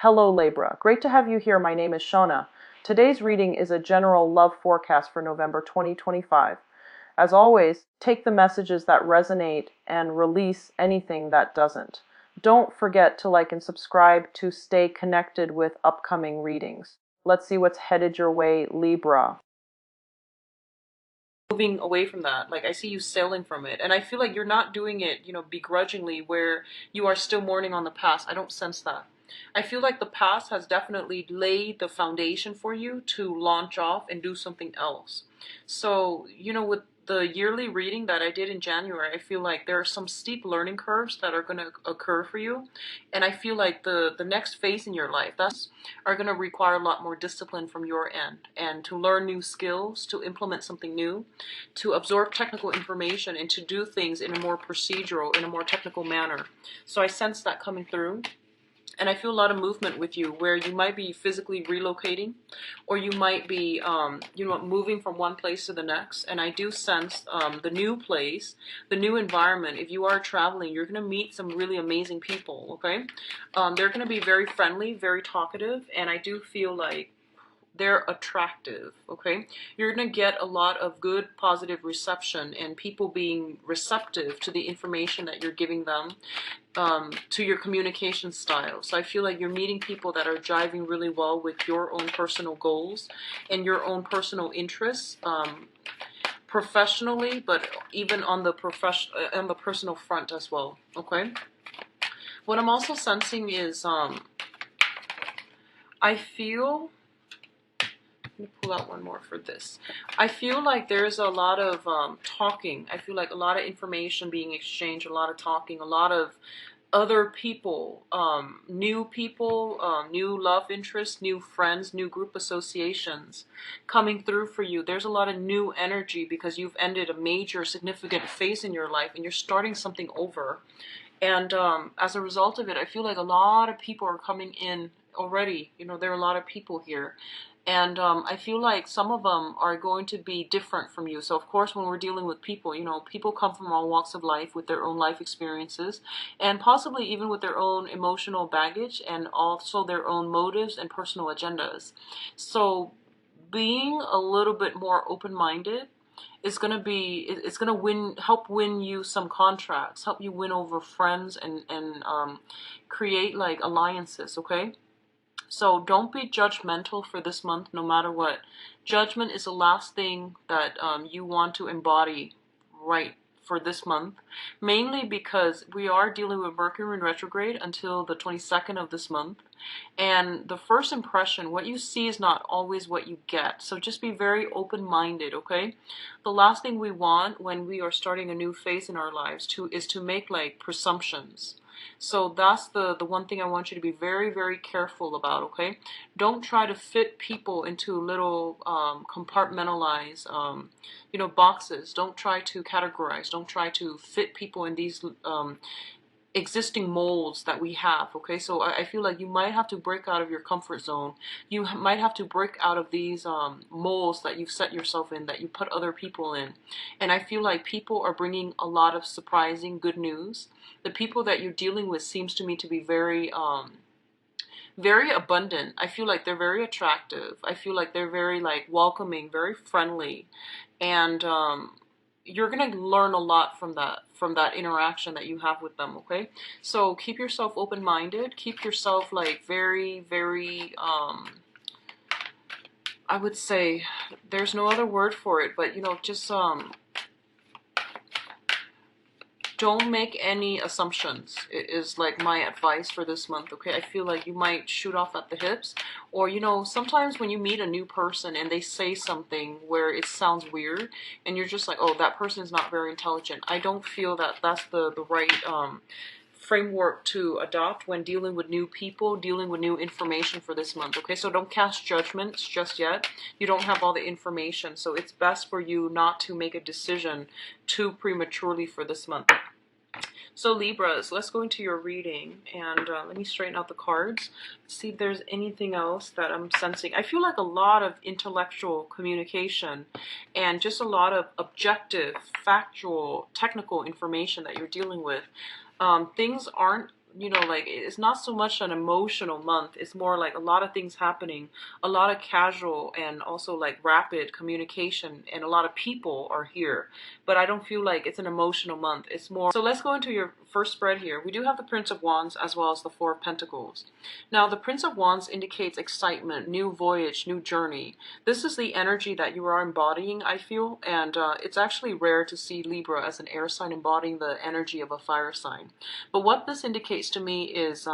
Hello Libra, great to have you here. My name is Shona. Today's reading is a general love forecast for November 2025. As always, take the messages that resonate and release anything that doesn't. Don't forget to like and subscribe to stay connected with upcoming readings. Let's see what's headed your way, Libra. Moving away from that, like I see you sailing from it, and I feel like you're not doing it, begrudgingly, where you are still mourning on the past. I don't sense that. I feel like the past has definitely laid the foundation for you to launch off and do something else. So, with the yearly reading that I did in January, I feel like there are some steep learning curves that are going to occur for you. And I feel like the next phase in your life that's are going to require a lot more discipline from your end, and to learn new skills, to implement something new, to absorb technical information, and to do things in a more procedural, in a more technical manner. So I sense that coming through. And I feel a lot of movement with you, where you might be physically relocating, or you might be, moving from one place to the next. And I do sense the new place, the new environment. If you are traveling, you're going to meet some really amazing people, okay? They're going to be very friendly, very talkative, and I do feel like they're attractive, okay? You're going to get a lot of good, positive reception, and people being receptive to the information that you're giving them, to your communication style. So I feel like you're meeting people that are jiving really well with your own personal goals and your own personal interests, professionally, but even on the personal front as well, okay? What I'm also sensing is, I feel... Let me pull out one more for this. I feel like there's a lot of talking. I feel like a lot of information being exchanged, a lot of talking, a lot of other people, new love interests, new friends, new group associations coming through for you. There's a lot of new energy because you've ended a major significant phase in your life and you're starting something over. And as a result of it, I feel like a lot of people are coming in already. There are a lot of people here. And I feel like some of them are going to be different from you. So, of course, when we're dealing with people, people come from all walks of life with their own life experiences, and possibly even with their own emotional baggage, and also their own motives and personal agendas. So being a little bit more open-minded is going to help win you some contracts, help you win over friends, and create like alliances, okay? So don't be judgmental for this month, no matter what. Judgment is the last thing that you want to embody right for this month, mainly because we are dealing with Mercury in retrograde until the 22nd of this month. And the first impression, what you see is not always what you get. So just be very open-minded, okay? The last thing we want when we are starting a new phase in our lives is to make like presumptions. So that's the one thing I want you to be very, very careful about, okay? Don't try to fit people into little compartmentalized, boxes. Don't try to categorize. Don't try to fit people in these existing molds that we have, okay? So I feel like you might have to break out of your comfort zone. You might have to break out of these molds that you've set yourself in, that you put other people in. And I feel like people are bringing a lot of surprising good news. The people that you're dealing with seems to me to be very very abundant. I feel like they're very attractive. I feel like they're very like welcoming, very friendly, and you're gonna learn a lot from that interaction that you have with them, okay? So keep yourself open-minded. Keep yourself like very, very I would say, there's no other word for it, but just don't make any assumptions is like my advice for this month, okay? I feel like you might shoot off at the hips, or sometimes when you meet a new person and they say something where it sounds weird and you're just like, oh, that person is not very intelligent. I don't feel that that's the right framework to adopt when dealing with new people, dealing with new information for this month, okay? So don't cast judgments just yet. You don't have all the information, so it's best for you not to make a decision too prematurely for this month. So Libras, let's go into your reading, and let me straighten out the cards, see if there's anything else that I'm sensing. I feel like a lot of intellectual communication and just a lot of objective, factual, technical information that you're dealing with. Things aren't you know, like it's not so much an emotional month. It's more like a lot of things happening, a lot of casual and also like rapid communication, and a lot of people are here. But I don't feel like it's an emotional month. It's more. So let's go into your first spread here. We do have the Prince of Wands as well as the Four of Pentacles. Now, the Prince of Wands indicates excitement, new voyage, new journey. This is the energy that you are embodying, I feel, and it's actually rare to see Libra as an air sign embodying the energy of a fire sign. But what this indicates to me is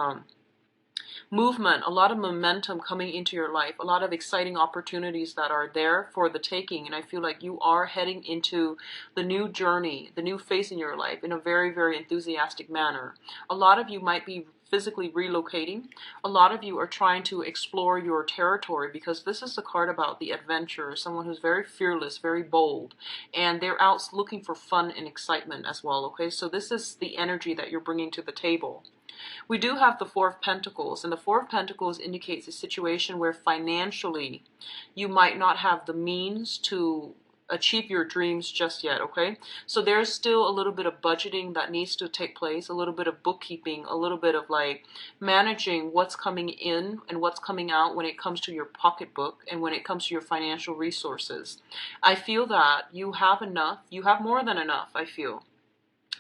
movement, a lot of momentum coming into your life, a lot of exciting opportunities that are there for the taking. And I feel like you are heading into the new journey, the new phase in your life in a very, very enthusiastic manner. A lot of you might be physically relocating. A lot of you are trying to explore your territory, because this is the card about the adventurer, someone who's very fearless, very bold, and they're out looking for fun and excitement as well. Okay, so this is the energy that you're bringing to the table. We do have the Four of Pentacles, and the Four of Pentacles indicates a situation where financially you might not have the means to achieve your dreams just yet, okay? So there's still a little bit of budgeting that needs to take place, a little bit of bookkeeping, a little bit of like managing what's coming in and what's coming out when it comes to your pocketbook and when it comes to your financial resources. I feel that you have enough, you have more than enough, I feel.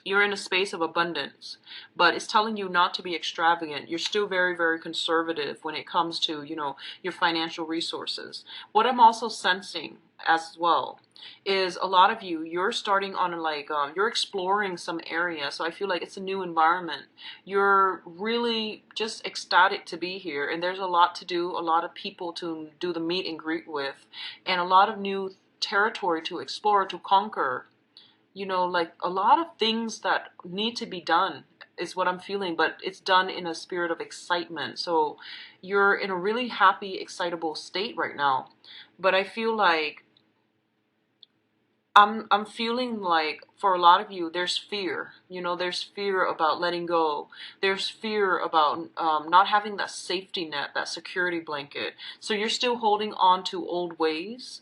You're in a space of abundance, but it's telling you not to be extravagant. You're still very, very conservative when it comes to, you know, your financial resources. What I'm also sensing as well is a lot of you, you're starting on like, you're exploring some area. So I feel like it's a new environment. You're really just ecstatic to be here. And there's a lot to do, a lot of people to do the meet and greet with, and a lot of new territory to explore, to conquer. You know, like a lot of things that need to be done is what I'm feeling, but it's done in a spirit of excitement. So you're in a really happy, excitable state right now. But I feel like I'm feeling like for a lot of you, there's fear. You know, there's fear about letting go. There's fear about not having that safety net, that security blanket. So you're still holding on to old ways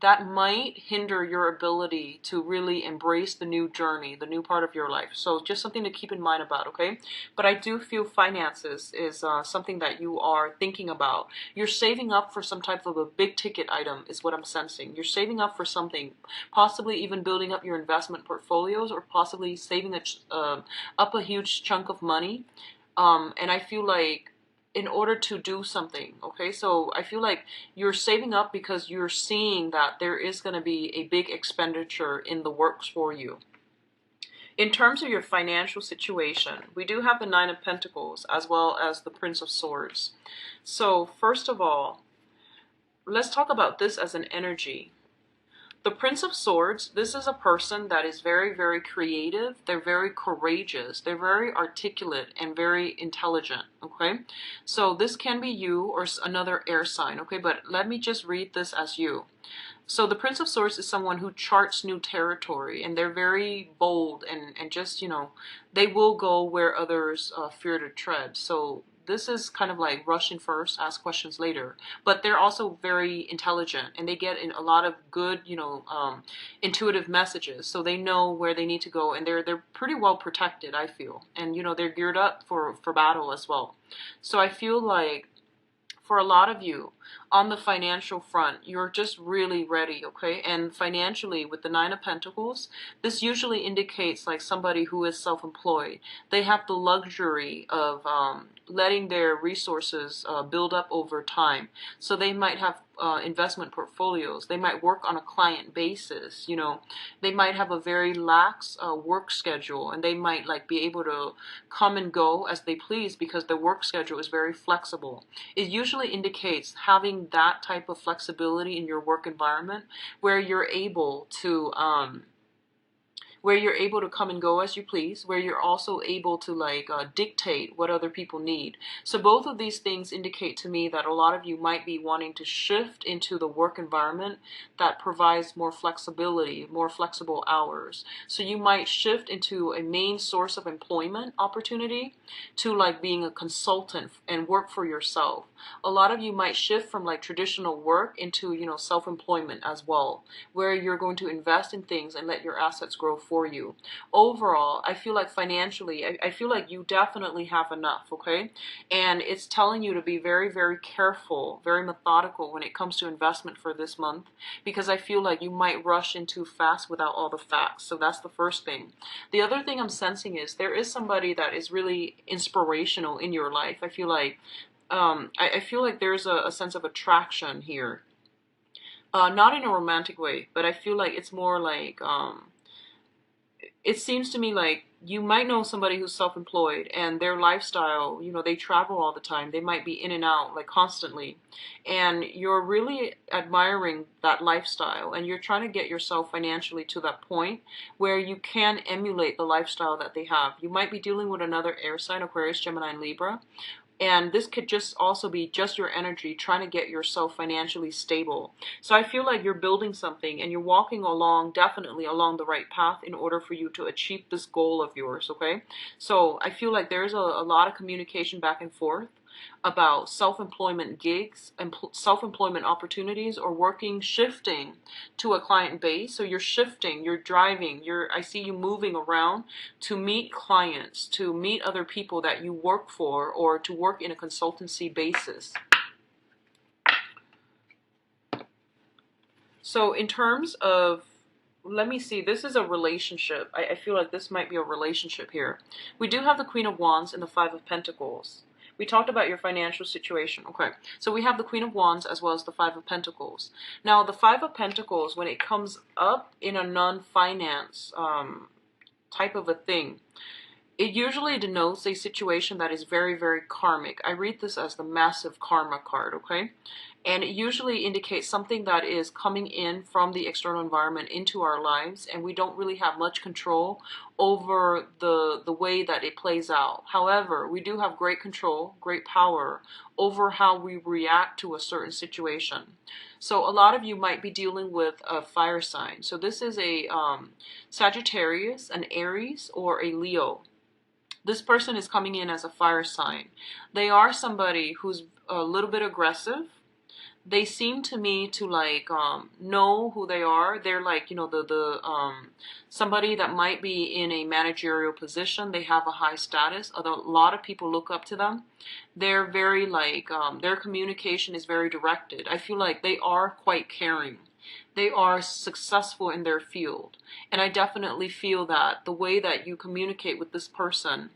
that might hinder your ability to really embrace the new journey, the new part of your life. So just something to keep in mind about, okay? But I do feel finances is something that you are thinking about. You're saving up for some type of a big ticket item is what I'm sensing. You're saving up for something, possibly even building up your investment portfolios, or possibly saving up a huge chunk of money. And I feel like in order to do something, okay? So I feel like you're saving up because you're seeing that there is going to be a big expenditure in the works for you. In terms of your financial situation, we do have the Nine of Pentacles as well as the Prince of Swords. So first of all, let's talk about this as an energy. The Prince of Swords, this is a person that is very, very creative. They're very courageous. They're very articulate and very intelligent, okay? So this can be you or another air sign, okay? But let me just read this as you. So the Prince of Swords is someone who charts new territory, and they're very bold and just, you know, they will go where others fear to tread. So this is kind of like rush in first, ask questions later. But they're also very intelligent, and they get in a lot of good, you know, intuitive messages. So they know where they need to go, and they're pretty well protected, I feel. And, you know, they're geared up for battle as well. So I feel like for a lot of you on the financial front, you're just really ready, okay? And financially, with the Nine of Pentacles, this usually indicates like somebody who is self-employed. They have the luxury of letting their resources build up over time. So they might have investment portfolios. They might work on a client basis, you know. They might have a very lax work schedule, and they might like be able to come and go as they please because their work schedule is very flexible. It usually indicates having that type of flexibility in your work environment where you're able to come and go as you please, where you're also able to like dictate what other people need. So both of these things indicate to me that a lot of you might be wanting to shift into the work environment that provides more flexibility, more flexible hours. So you might shift into a main source of employment opportunity to like being a consultant and work for yourself. A lot of you might shift from like traditional work into, you know, self-employment as well, where you're going to invest in things and let your assets grow forward. for you. Overall, I feel like financially, I feel like you definitely have enough, okay? And it's telling you to be very, very careful, very methodical when it comes to investment for this month, because I feel like you might rush in too fast without all the facts. So that's the first thing. The other thing I'm sensing is there is somebody that is really inspirational in your life. I feel like I feel like there's a sense of attraction here. Not in a romantic way, but I feel like it's more like it seems to me like you might know somebody who's self-employed and their lifestyle, you know, they travel all the time. They might be in and out like constantly. And you're really admiring that lifestyle and you're trying to get yourself financially to that point where you can emulate the lifestyle that they have. You might be dealing with another air sign, Aquarius, Gemini, and Libra. And this could just also be just your energy trying to get yourself financially stable. So I feel like you're building something and you're walking along, definitely along the right path in order for you to achieve this goal of yours, okay? So I feel like there's a lot of communication back and forth about self-employment gigs and self-employment opportunities, or working, shifting to a client base. So you're shifting, you're driving, I see you moving around to meet clients, to meet other people that you work for, or to work in a consultancy basis. So in terms of, let me see, this is a relationship. I feel like this might be a relationship here. We do have the Queen of Wands and the Five of Pentacles. We talked about your financial situation. Okay, so we have the Queen of Wands as well as the Five of Pentacles. Now, the Five of Pentacles, when it comes up in a non-finance type of a thing, it usually denotes a situation that is very, very karmic. I read this as the massive karma card, okay? And it usually indicates something that is coming in from the external environment into our lives, and we don't really have much control over the way that it plays out. However, we do have great control, great power over how we react to a certain situation. So a lot of you might be dealing with a fire sign. So this is a Sagittarius, an Aries, or a Leo. This person is coming in as a fire sign. They are somebody who's a little bit aggressive. They seem to me to like know who they are. They're like, you know, somebody that might be in a managerial position. They have a high status. Although a lot of people look up to them. They're very like their communication is very directed. I feel like they are quite caring. They are successful in their field. And I definitely feel that the way that you communicate with this person,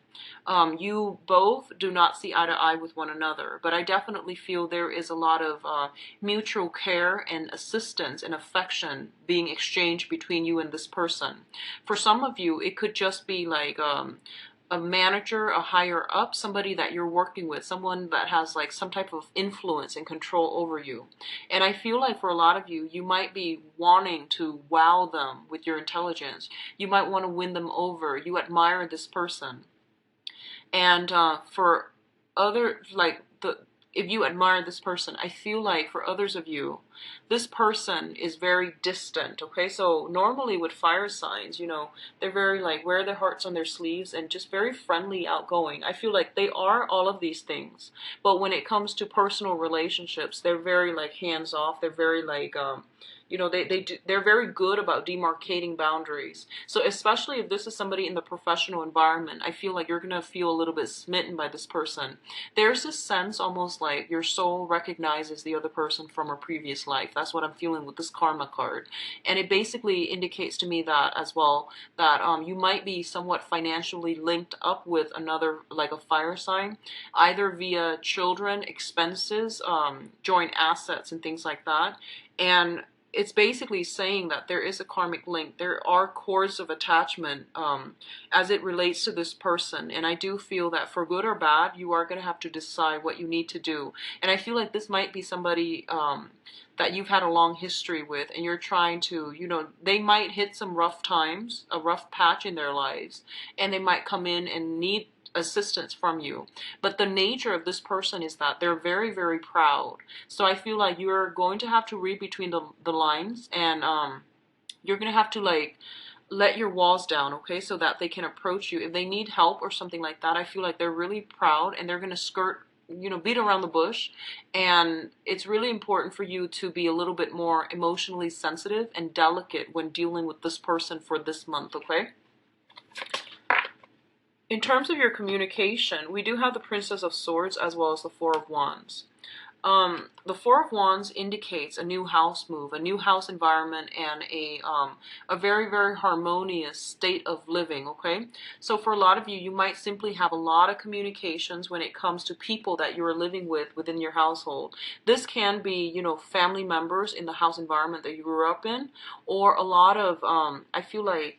you both do not see eye to eye with one another. But I definitely feel there is a lot of mutual care and assistance and affection being exchanged between you and this person. For some of you, it could just be like a manager, a higher up, somebody that you're working with, someone that has like some type of influence and control over you. And I feel like for a lot of you, you might be wanting to wow them with your intelligence. You might want to win them over. You admire this person. And for other, like if you admire this person, I feel like for others of you, this person is very distant, okay? So normally with fire signs, you know, they're very like wear their hearts on their sleeves and just very friendly, outgoing. I feel like they are all of these things. But when it comes to personal relationships, they're very like hands off. They're very like, you know, they're very good about demarcating boundaries. So especially if this is somebody in the professional environment, I feel like you're going to feel a little bit smitten by this person. There's this sense almost like your soul recognizes the other person from a previous life. That's what I'm feeling with this karma card. And it basically indicates to me that as well, that you might be somewhat financially linked up with another, like a fire sign, either via children, expenses, joint assets, and things like that. And it's basically saying that there is a karmic link. There are cords of attachment as it relates to this person. And I do feel that for good or bad, you are going to have to decide what you need to do. And I feel like this might be somebody that you've had a long history with, and you're trying to, you know, they might hit some rough times, a rough patch in their lives, and they might come in and need assistance from you. But the nature of this person is that they're very, very proud. So I feel like you're going to have to read between the lines, and you're going to have to like let your walls down, okay, so that they can approach you. If they need help or something like that, I feel like they're really proud and they're going to skirt beat around the bush. And it's really important for you to be a little bit more emotionally sensitive and delicate when dealing with this person for this month, okay? In terms of your communication, we do have the Princess of Swords as well as the Four of Wands. The Four of Wands indicates a new house move, a new house environment, and a very, very harmonious state of living, okay? So for a lot of you, you might simply have a lot of communications when it comes to people that you are living with within your household. This can be, family members in the house environment that you grew up in, or a lot of, I feel like,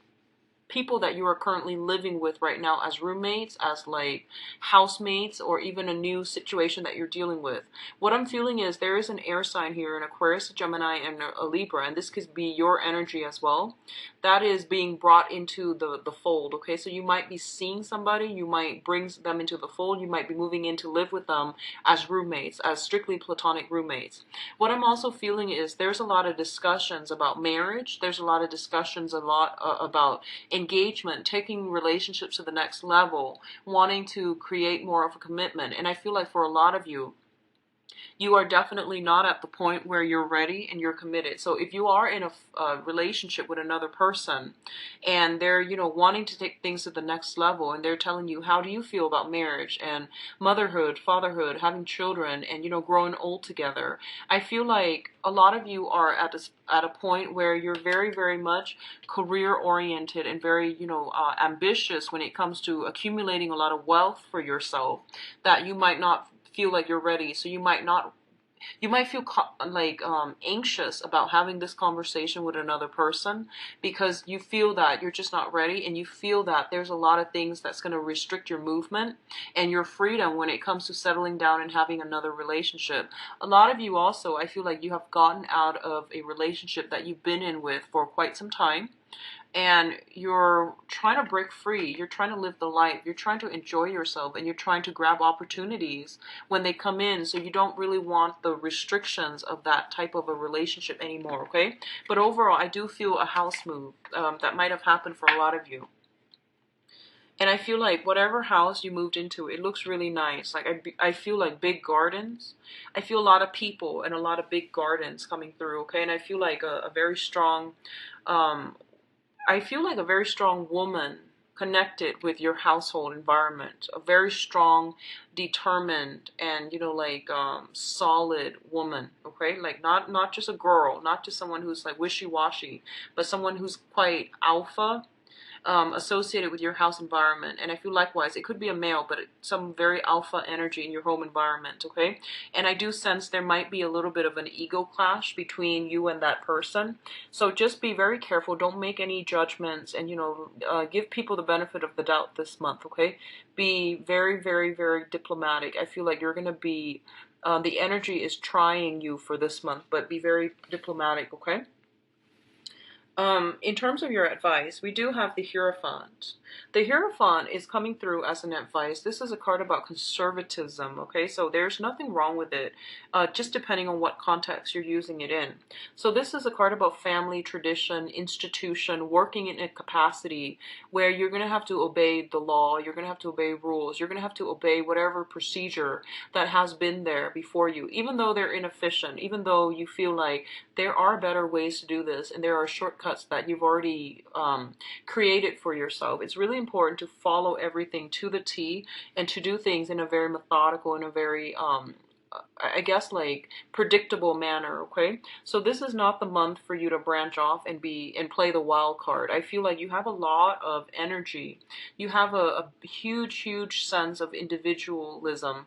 people that you are currently living with right now as roommates, as like housemates, or even a new situation that you're dealing with. What I'm feeling is there is an air sign here, an Aquarius, a Gemini, and a Libra, and this could be your energy as well. That is being brought into the fold, okay? So you might be seeing somebody, you might bring them into the fold, you might be moving in to live with them as roommates, as strictly platonic roommates. What I'm also feeling is there's a lot of discussions about marriage, there's a lot of discussions about engagement, taking relationships to the next level, wanting to create more of a commitment. And I feel like for a lot of you, you are definitely not at the point where you're ready and you're committed. So if you are in a relationship with another person and they're, wanting to take things to the next level, and they're telling you, how do you feel about marriage and motherhood, fatherhood, having children, and, growing old together? I feel like a lot of you are at a point where you're very, very much career oriented and very, ambitious when it comes to accumulating a lot of wealth for yourself, that you might not feel like you're ready. So you might feel anxious about having this conversation with another person because you feel that you're just not ready, and you feel that there's a lot of things that's going to restrict your movement and your freedom when it comes to settling down and having another relationship. A lot of you also, I feel like you have gotten out of a relationship that you've been in with for quite some time, and you're trying to break free, you're trying to live the life, you're trying to enjoy yourself, and you're trying to grab opportunities when they come in, so you don't really want the restrictions of that type of a relationship anymore, okay? But overall, I do feel a house move that might have happened for a lot of you. And I feel like whatever house you moved into, it looks really nice. Like I feel like big gardens. I feel a lot of people and a lot of big gardens coming through, okay? And I feel like a very strong I feel like a very strong woman connected with your household environment, a very strong, determined, and solid woman, okay? Like not just a girl, not just someone who's like wishy-washy, but someone who's quite alpha, associated with your house environment. And I feel likewise, it could be a male, but some very alpha energy in your home environment, okay? And I do sense there might be a little bit of an ego clash between you and that person. So just be very careful. Don't make any judgments, and, give people the benefit of the doubt this month, okay? Be very, very, very diplomatic. I feel like you're going to be, the energy is trying you for this month, but be very diplomatic, okay? In terms of your advice, we do have the Hierophant. The Hierophant is coming through as an advice. This is a card about conservatism, okay? So there's nothing wrong with it, just depending on what context you're using it in. So this is a card about family, tradition, institution, working in a capacity where you're going to have to obey the law, you're going to have to obey rules, you're going to have to obey whatever procedure that has been there before you, even though they're inefficient, even though you feel like there are better ways to do this and there are shortcuts that you've already created for yourself. It's really important to follow everything to the T and to do things in a very methodical, in a very I guess like predictable manner, okay? So this is not the month for you to branch off and play the wild card. I feel like you have a lot of energy. You have a huge sense of individualism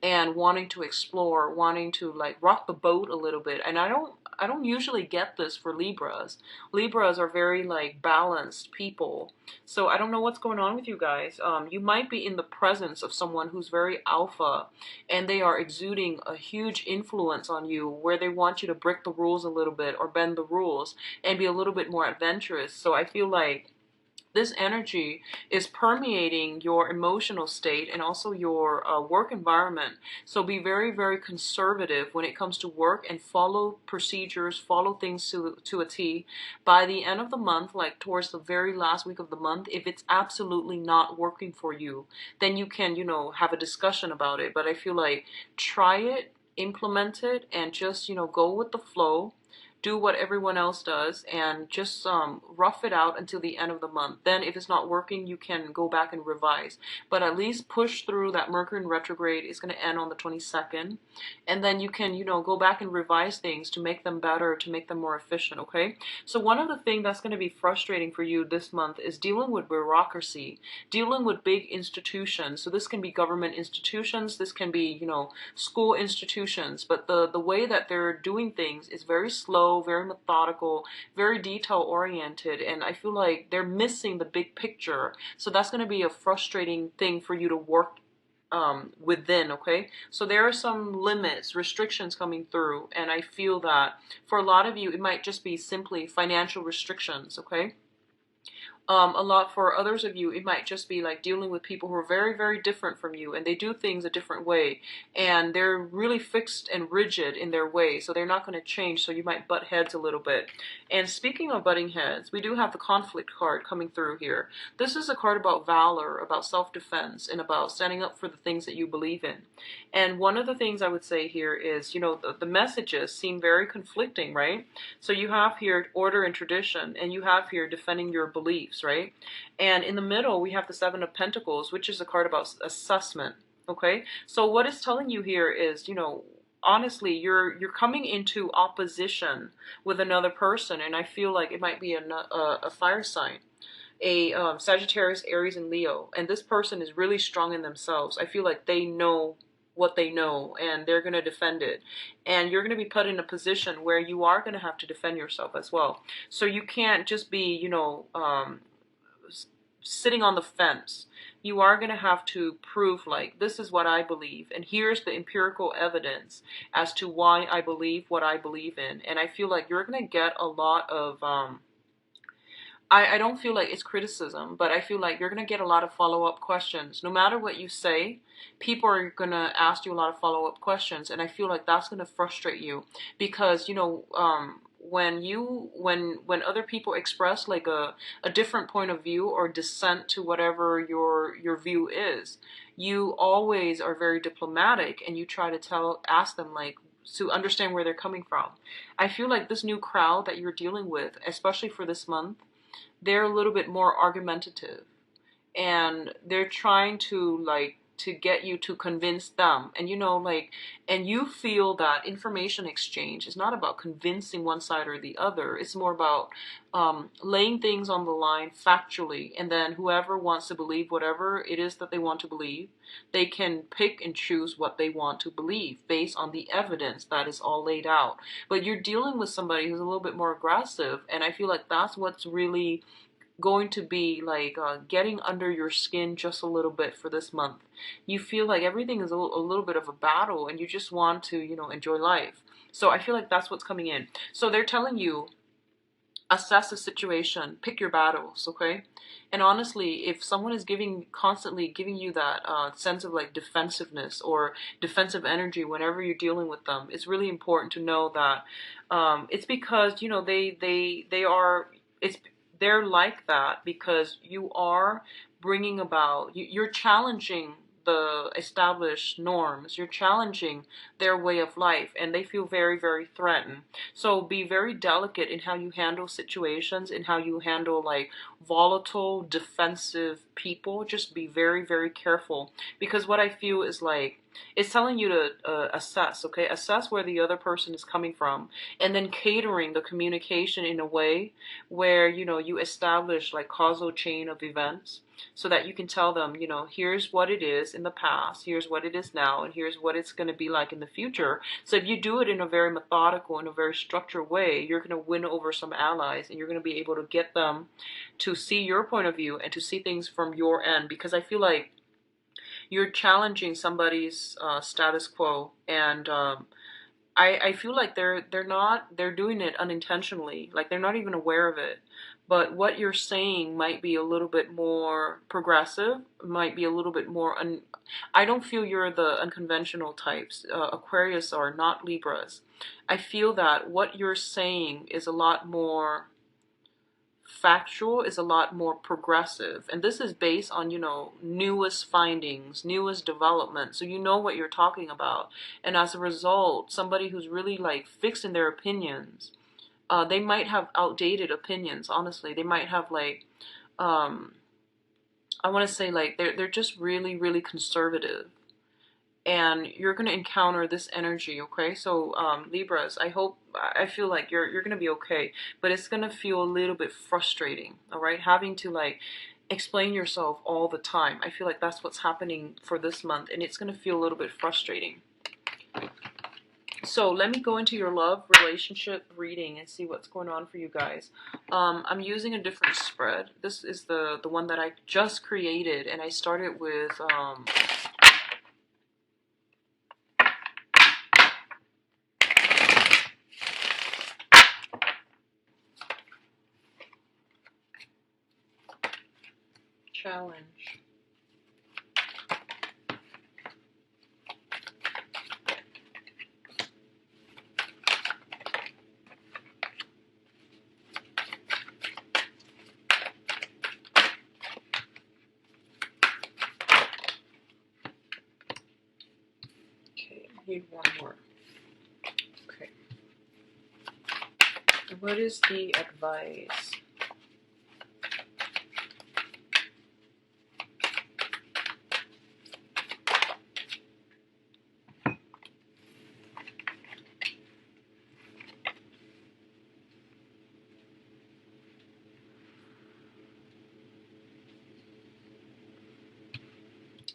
and wanting to explore, wanting to like rock the boat a little bit. And I don't usually get this for Libras. Libras are very like balanced people. So I don't know what's going on with you guys. You might be in the presence of someone who's very alpha, and they are exuding a huge influence on you where they want you to break the rules a little bit or bend the rules and be a little bit more adventurous. So I feel like This energy is permeating your emotional state and also your work environment. So be very, very conservative when it comes to work and follow procedures, follow things to a T. By the end of the month, like towards the very last week of the month, if it's absolutely not working for you, then you can, have a discussion about it. But I feel like try it, implement it, and just, go with the flow, do what everyone else does, and just rough it out until the end of the month. Then if it's not working, you can go back and revise, but at least push through. That Mercury in retrograde is going to end on the 22nd, and then you can go back and revise things to make them better, to make them more efficient. Okay, so one of the things that's going to be frustrating for you this month is dealing with bureaucracy, dealing with big institutions. So this can be government institutions, this can be school institutions, but the way that they're doing things is very slow, very methodical, very detail oriented, and I feel like they're missing the big picture. So that's going to be a frustrating thing for you to work within. Okay, so there are some limits, restrictions coming through, and I feel that for a lot of you it might just be simply financial restrictions. Okay, a lot for others of you, it might just be like dealing with people who are very, very different from you, and they do things a different way, and they're really fixed and rigid in their way, so they're not going to change, so you might butt heads a little bit. And speaking of butting heads, we do have the conflict card coming through here. This is a card about valor, about self-defense, and about standing up for the things that you believe in. And one of the things I would say here is, the messages seem very conflicting, right? So you have here order and tradition, and you have here defending your beliefs, right? And in the middle, we have the Seven of Pentacles, which is a card about assessment. Okay, so what it's telling you here is, honestly, you're coming into opposition with another person, and I feel like it might be a fire sign, a Sagittarius, Aries, and Leo, and this person is really strong in themselves. I feel like they know what they know, and they're going to defend it, and you're going to be put in a position where you are going to have to defend yourself as well. So you can't just be sitting on the fence. You are going to have to prove, like, this is what I believe, and here's the empirical evidence as to why I believe what I believe in. And I feel like you're going to get a lot of I don't feel like it's criticism, but I feel like you're going to get a lot of follow-up questions. No matter what you say, people are going to ask you a lot of follow-up questions, and I feel like that's going to frustrate you, because when other people express like a different point of view or dissent to whatever your view is, you always are very diplomatic, and you try to ask them, like, to understand where they're coming from. I feel like this new crowd that you're dealing with, especially for this month, they're a little bit more argumentative, and they're trying to get you to convince them. And and you feel that information exchange is not about convincing one side or the other. It's more about laying things on the line factually, and then whoever wants to believe whatever it is that they want to believe, they can pick and choose what they want to believe based on the evidence that is all laid out. But you're dealing with somebody who's a little bit more aggressive, and I feel like that's what's really going to be like getting under your skin just a little bit for this month. You feel like everything is a little bit of a battle, and you just want to enjoy life. So I feel like that's what's coming in. So they're telling you, assess the situation, pick your battles. Okay, and honestly, if someone is constantly giving you that sense of like defensiveness or defensive energy whenever you're dealing with them, it's really important to know that it's because they are, they're like that because you are bringing about, you're challenging the established norms, you're challenging their way of life, and they feel very, very threatened. So be very delicate in how you handle situations, in how you handle like volatile, defensive people. Just be very, very careful, because what I feel is like, it's telling you to assess, okay? Assess where the other person is coming from, and then catering the communication in a way where, you establish like causal chain of events, so that you can tell them, here's what it is in the past, here's what it is now, and here's what it's going to be like in the future. So if you do it in a very methodical, in a very structured way, you're going to win over some allies, and you're going to be able to get them to see your point of view and to see things from your end, because I feel like you're challenging somebody's status quo, and I feel like they're doing it unintentionally, like they're not even aware of it, but what you're saying might be a little bit more progressive, might be a little bit more I don't feel you're the unconventional types. Aquarius are not Libras. I feel that what you're saying is a lot more factual, is a lot more progressive, and this is based on, newest findings, newest development, so you know what you're talking about. And as a result, somebody who's really like fixed in their opinions, they might have outdated opinions. Honestly, they might have like, I want to say like they're just really really conservative, and you're going to encounter this energy. Okay, so Libras, I feel like you're going to be okay, but it's going to feel a little bit frustrating. All right, having to like explain yourself all the time. I feel like that's what's happening for this month, and it's going to feel a little bit frustrating. So let me go into your love relationship reading and see what's going on for you guys. I'm using a different spread. This is the one that I just created, and I started with challenge. Need one more. Okay. What is the advice?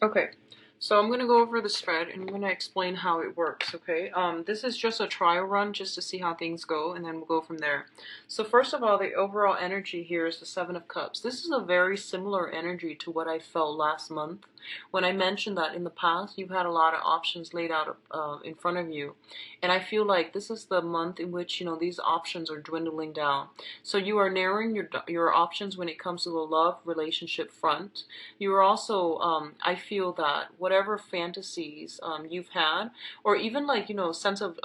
Okay. So I'm going to go over the spread, and I'm going to explain how it works, okay? This is just a trial run just to see how things go, and then we'll go from there. So first of all, the overall energy here is the Seven of Cups. This is a very similar energy to what I felt last month when I mentioned that in the past you've had a lot of options laid out in front of you. And I feel like this is the month in which, these options are dwindling down. So you are narrowing your options when it comes to the love relationship front. You are also, I feel that whatever fantasies you've had, or even like, sense of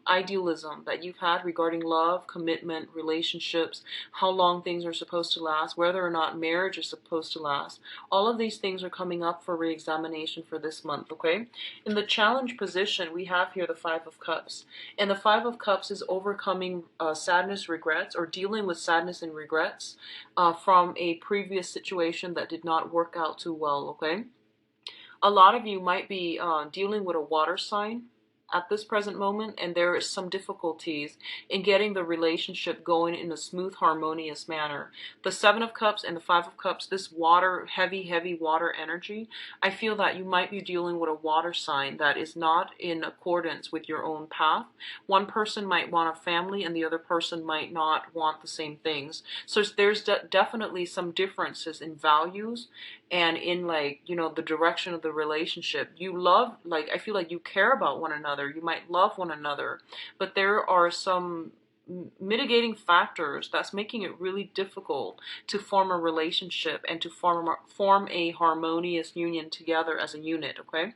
idealism that you've had regarding love, commitment, relationships, how long things are supposed to last, whether or not marriage is supposed to last, all of these things are coming up for re-examination for this month, okay? In the challenge position, we have here the Five of Cups. And the Five of Cups is overcoming sadness, regrets, or dealing with sadness and regrets from a previous situation that did not work out too well, okay? A lot of you might be dealing with a water sign at this present moment, and there is some difficulties in getting the relationship going in a smooth, harmonious manner. The Seven of Cups and the Five of Cups, this water, heavy water energy, I feel that you might be dealing with a water sign that is not in accordance with your own path. One person might want a family, and the other person might not want the same things. So there's definitely some differences in values and in like, the direction of the relationship. You love, like, I feel like you care about one another. You might love one another, but there are some mitigating factors that's making it really difficult to form a relationship and to form a harmonious union together as a unit, okay?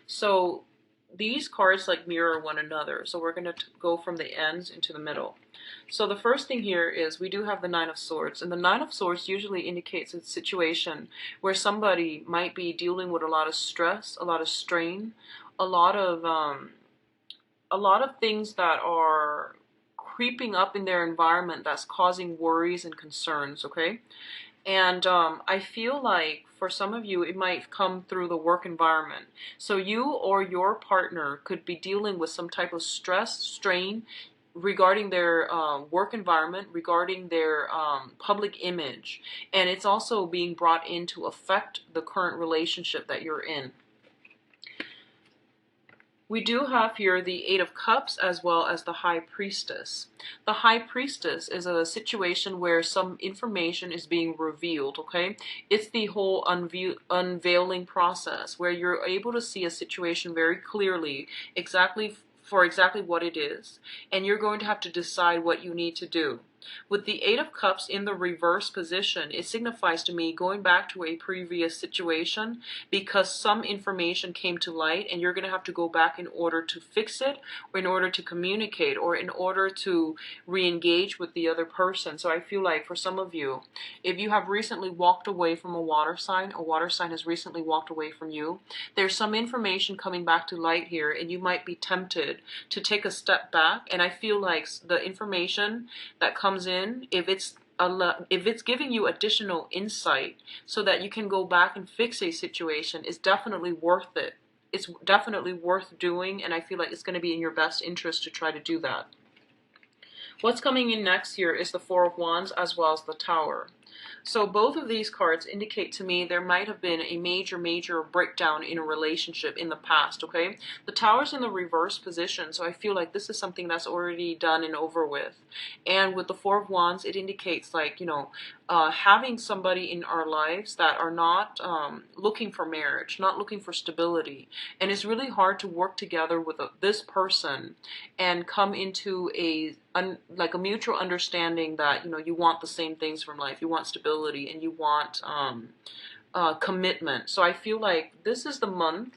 So these cards like mirror one another. So we're going to go from the ends into the middle. So the first thing here is we do have the Nine of Swords, and the Nine of Swords usually indicates a situation where somebody might be dealing with a lot of stress, a lot of strain, a lot of things that are creeping up in their environment that's causing worries and concerns, okay? And I feel like for some of you, it might come through the work environment. So you or your partner could be dealing with some type of stress, strain regarding their work environment, regarding their public image. And it's also being brought in to affect the current relationship that you're in. We do have here the Eight of Cups as well as the High Priestess. The High Priestess is a situation where some information is being revealed, okay? It's the whole unveiling process where you're able to see a situation very clearly, exactly what it is, and you're going to have to decide what you need to do. With the Eight of Cups in the reverse position, it signifies to me going back to a previous situation because some information came to light and you're going to have to go back in order to fix it, or in order to communicate, or in order to re-engage with the other person. So I feel like for some of you, if you have recently walked away from a water sign has recently walked away from you, there's some information coming back to light here and you might be tempted to take a step back. And I feel like the information that comes in, if it's giving you additional insight so that you can go back and fix a situation, is definitely worth it. It's definitely worth doing, and I feel like it's going to be in your best interest to try to do that. What's coming in next here is the Four of Wands as well as the Tower. So both of these cards indicate to me there might have been a major breakdown in a relationship in the past, okay? The Tower's in the reverse position, so I feel like this is something that's already done and over with. And with the Four of Wands, it indicates like, having somebody in our lives that are not looking for marriage, not looking for stability. And it's really hard to work together with this person and come into a mutual understanding that, you want the same things from life. You want stability and you want commitment. So I feel like this is the month.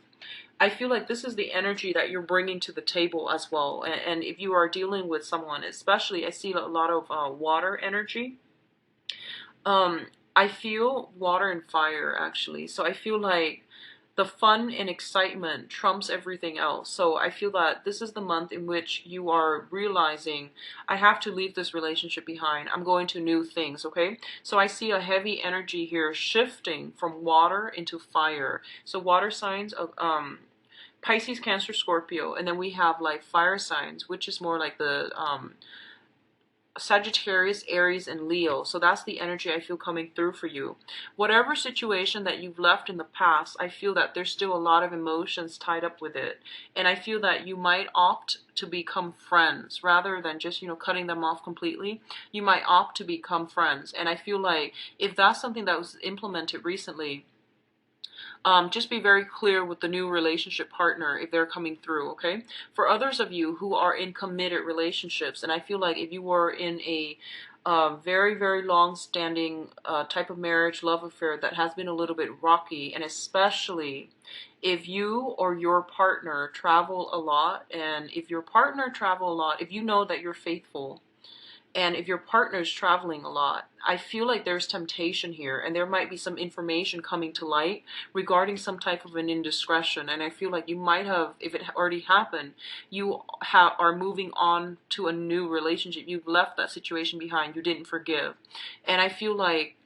I feel like this is the energy that you're bringing to the table as well. And if you are dealing with someone, especially, I see a lot of water energy. I feel water and fire, actually. So I feel like the fun and excitement trumps everything else. So I feel that this is the month in which you are realizing, I have to leave this relationship behind. I'm going to new things, okay? So I see a heavy energy here shifting from water into fire. So water signs of Pisces, Cancer, Scorpio, and then we have like fire signs, which is more like the Sagittarius, Aries, and Leo. So that's the energy I feel coming through for you. Whatever situation that you've left in the past, I feel that there's still a lot of emotions tied up with it. And I feel that you might opt to become friends rather than just, cutting them off completely. You might opt to become friends. And I feel like if that's something that was implemented recently, just be very clear with the new relationship partner if they're coming through, okay? For others of you who are in committed relationships, and I feel like if you were in a very long-standing type of marriage, love affair that has been a little bit rocky, and especially if you or your partner travel a lot, and if your partner travel a lot, if you know that you're faithful, and if your partner's traveling a lot, I feel like there's temptation here, and there might be some information coming to light regarding some type of an indiscretion. And I feel like you might have, if it already happened, you are moving on to a new relationship. You've left that situation behind. You didn't forgive. And I feel like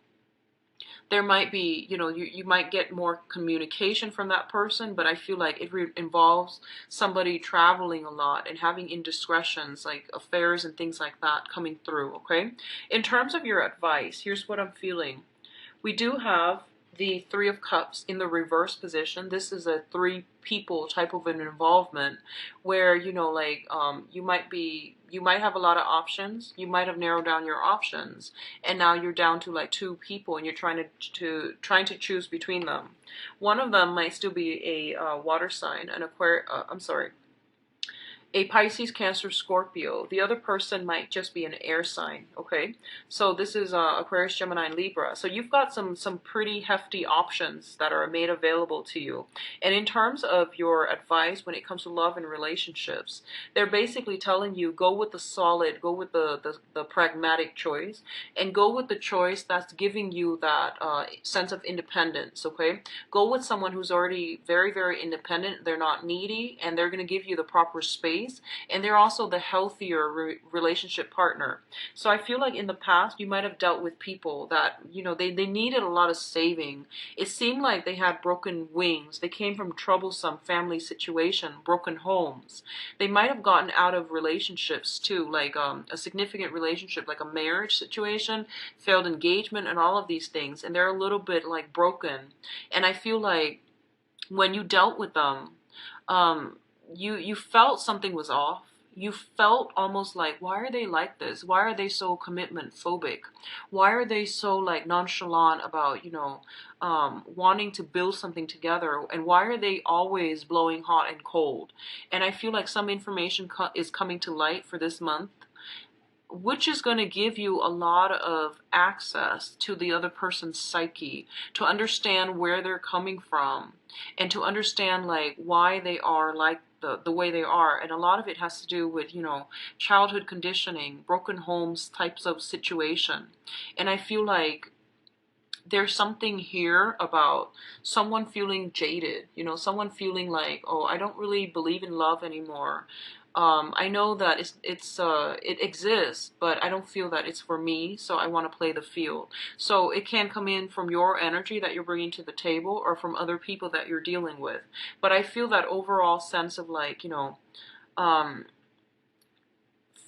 there might be, you might get more communication from that person, but I feel like it involves somebody traveling a lot and having indiscretions like affairs and things like that coming through, okay? In terms of your advice, here's what I'm feeling. We do have the Three of Cups in the reverse position. This is a three people type of an involvement where, you might have a lot of options. You might have narrowed down your options, and now you're down to like two people, and you're trying to choose between them. One of them might still be a water sign, an a Pisces, Cancer, Scorpio. The other person might just be an air sign, okay? So this is Aquarius, Gemini, and Libra. So you've got some pretty hefty options that are made available to you. And in terms of your advice when it comes to love and relationships, they're basically telling you go with the solid, go with the pragmatic choice, and go with the choice that's giving you that sense of independence, okay? Go with someone who's already very independent. They're not needy, and they're going to give you the proper space, and they're also the healthier relationship partner. So I feel like in the past you might have dealt with people that they needed a lot of saving. It seemed like they had broken wings. They came from troublesome family situation, broken homes. They might have gotten out of relationships too, like a significant relationship, like a marriage situation, failed engagement, and all of these things, and they're a little bit like broken. And I feel like when you dealt with them, you felt something was off. You felt almost like, why are they like this? Why are they so commitment phobic? Why are they so like nonchalant about, wanting to build something together? And why are they always blowing hot and cold? And I feel like some information is coming to light for this month which is going to give you a lot of access to the other person's psyche, to understand where they're coming from, and to understand like why they are like the way they are. And a lot of it has to do with, you know, childhood conditioning, broken homes types of situation. And I feel like there's something here about someone feeling jaded, you know, someone feeling like, oh, I don't really believe in love anymore. I know that it exists, but I don't feel that it's for me, so I want to play the field. So it can come in from your energy that you're bringing to the table, or from other people that you're dealing with. But I feel that overall sense of like, you know, um,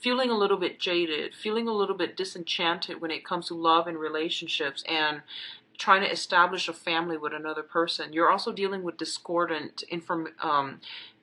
feeling a little bit jaded, feeling a little bit disenchanted when it comes to love and relationships, and trying to establish a family with another person. You're also dealing with discordant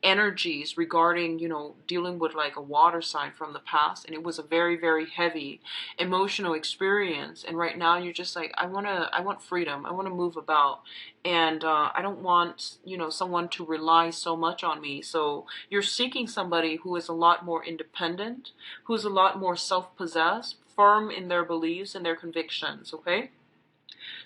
energies regarding, you know, dealing with like a water sign from the past, and it was a very, very heavy emotional experience. And right now you're just like, I want freedom. I want to move about, and I don't want, you know, someone to rely so much on me. So you're seeking somebody who is a lot more independent, who's a lot more self-possessed, firm in their beliefs and their convictions. Okay.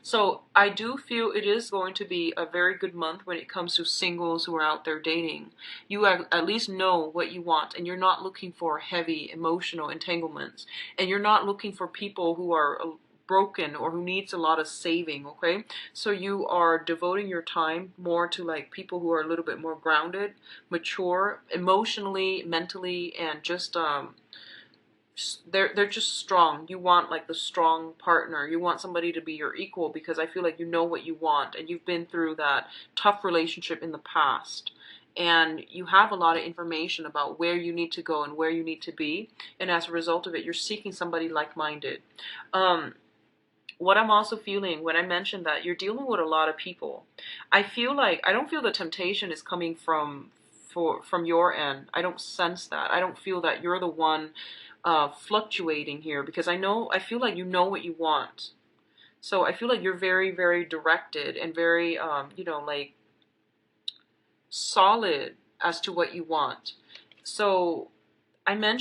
So I do feel it is going to be a very good month when it comes to singles who are out there dating. You at least know what you want, and you're not looking for heavy emotional entanglements, and you're not looking for people who are broken or who needs a lot of saving. Okay, so you are devoting your time more to like people who are a little bit more grounded, mature emotionally, mentally, and just they're just strong. You want like the strong partner. You want somebody to be your equal, because I feel like you know what you want, and you've been through that tough relationship in the past, and you have a lot of information about where you need to go and where you need to be, and as a result of it, you're seeking somebody like-minded. What I'm also feeling when I mentioned that you're dealing with a lot of people, I feel like I don't feel the temptation is coming from your end. I don't sense that. I don't feel that you're the one fluctuating here, because I feel like you know what you want. So I feel like you're very, very directed and very, you know, like solid as to what you want. So I mentioned